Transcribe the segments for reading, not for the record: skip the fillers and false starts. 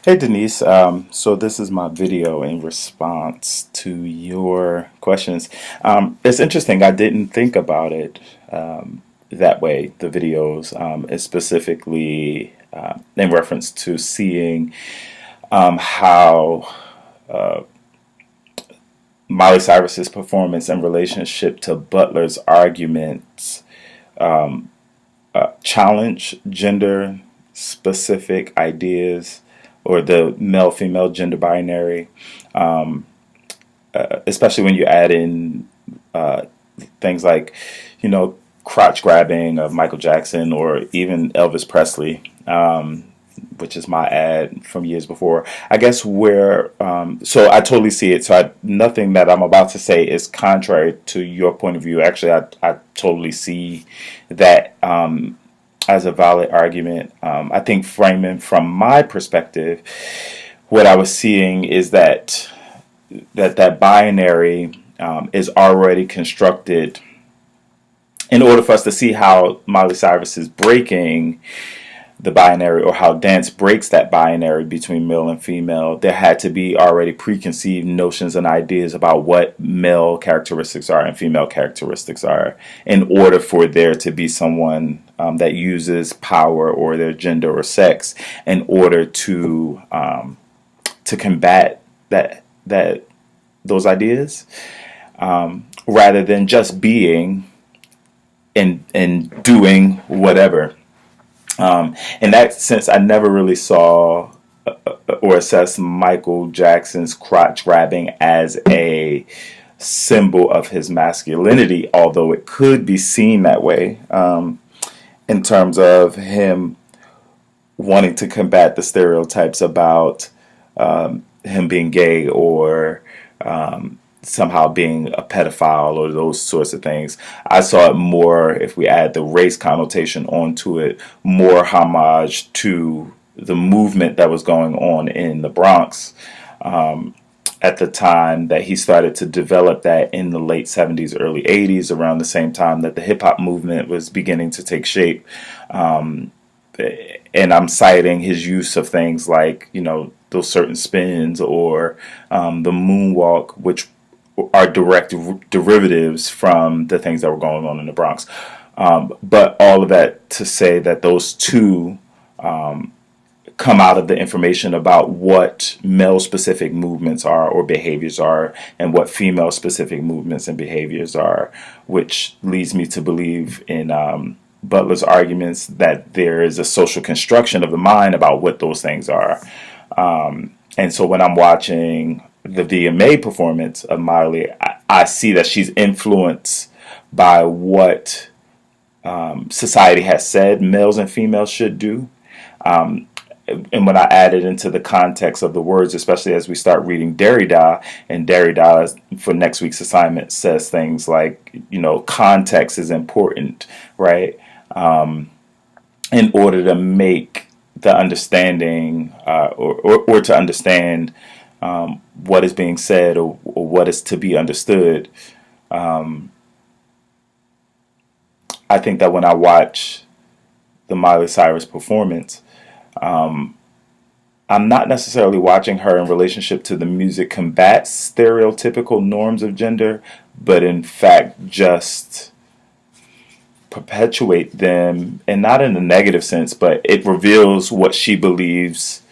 Hey Denise, so this is my video in response to your questions. It's interesting, I didn't think about it that way, the videos, is specifically in reference to seeing how Miley Cyrus's performance in relationship to Butler's arguments challenge gender specific ideas or the male female gender binary, especially when you add in things like, crotch grabbing of Michael Jackson or even Elvis Presley, which is my ad from years before. I guess so I totally see it. So nothing that I'm about to say is contrary to your point of view. Actually, I totally see that as a valid argument. I think framing from my perspective, what I was seeing is that binary is already constructed in order for us to see how Miley Cyrus is breaking the binary or how dance breaks that binary between male and female. There had to be already preconceived notions and ideas about what male characteristics are and female characteristics are in order for there to be someone that uses power or their gender or sex in order to combat that those ideas, rather than just being and doing whatever. In that sense, I never really saw or assessed Michael Jackson's crotch grabbing as a symbol of his masculinity, although it could be seen that way, in terms of him wanting to combat the stereotypes about him being gay or somehow being a pedophile or those sorts of things. I saw it more, if we add the race connotation onto it, more homage to the movement that was going on in the Bronx at the time that he started to develop that in the late 70s, early 80s, around the same time that the hip hop movement was beginning to take shape. And I'm citing his use of things like, those certain spins or the moonwalk, which are direct derivatives from the things that were going on in the Bronx. But all of that to say that those two come out of the information about what male-specific movements are or behaviors are and what female-specific movements and behaviors are, which leads me to believe in Butler's arguments that there is a social construction of the mind about what those things are. And so when I'm watching the VMA performance of Miley, I see that she's influenced by what society has said males and females should do. And when I add it into the context of the words, especially as we start reading Derrida, and Derrida for next week's assignment says things like, context is important, right? In order to make the understanding or to understand what is being said or what is to be understood. I think that when I watch the Miley Cyrus performance, I'm not necessarily watching her in relationship to the music combat stereotypical norms of gender, but in fact just perpetuate them, and not in a negative sense, but it reveals what she believes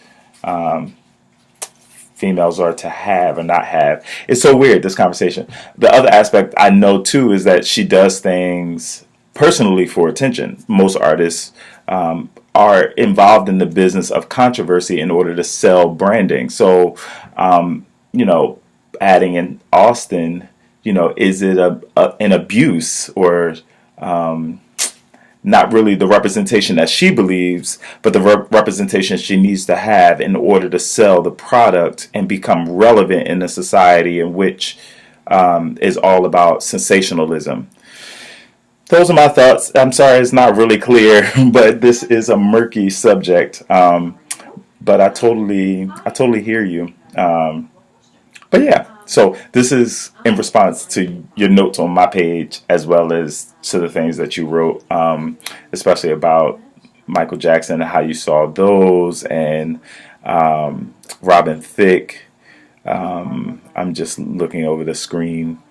females are to have or not have. It's so weird, this conversation. The other aspect I know too is that she does things personally for attention. Most artists are involved in the business of controversy in order to sell branding. So, adding in Austin, is it an abuse or not really the representation that she believes, but the representation she needs to have in order to sell the product and become relevant in a society in which is all about sensationalism. Those are my thoughts. I'm sorry it's not really clear, but this is a murky subject. But I totally hear you. But yeah, so this is in response to your notes on my page as well as to the things that you wrote, especially about Michael Jackson and how you saw those, and Robin Thicke. I'm just looking over the screen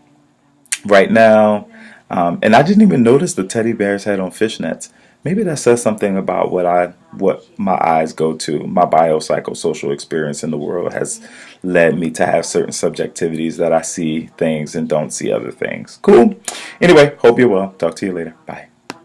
right now. And I didn't even notice the teddy bear's head on fishnets. Maybe that says something about what my eyes go to. My biopsychosocial experience in the world has led me to have certain subjectivities that I see things and don't see other things. Cool. Anyway, hope you're well. Talk to you later. Bye.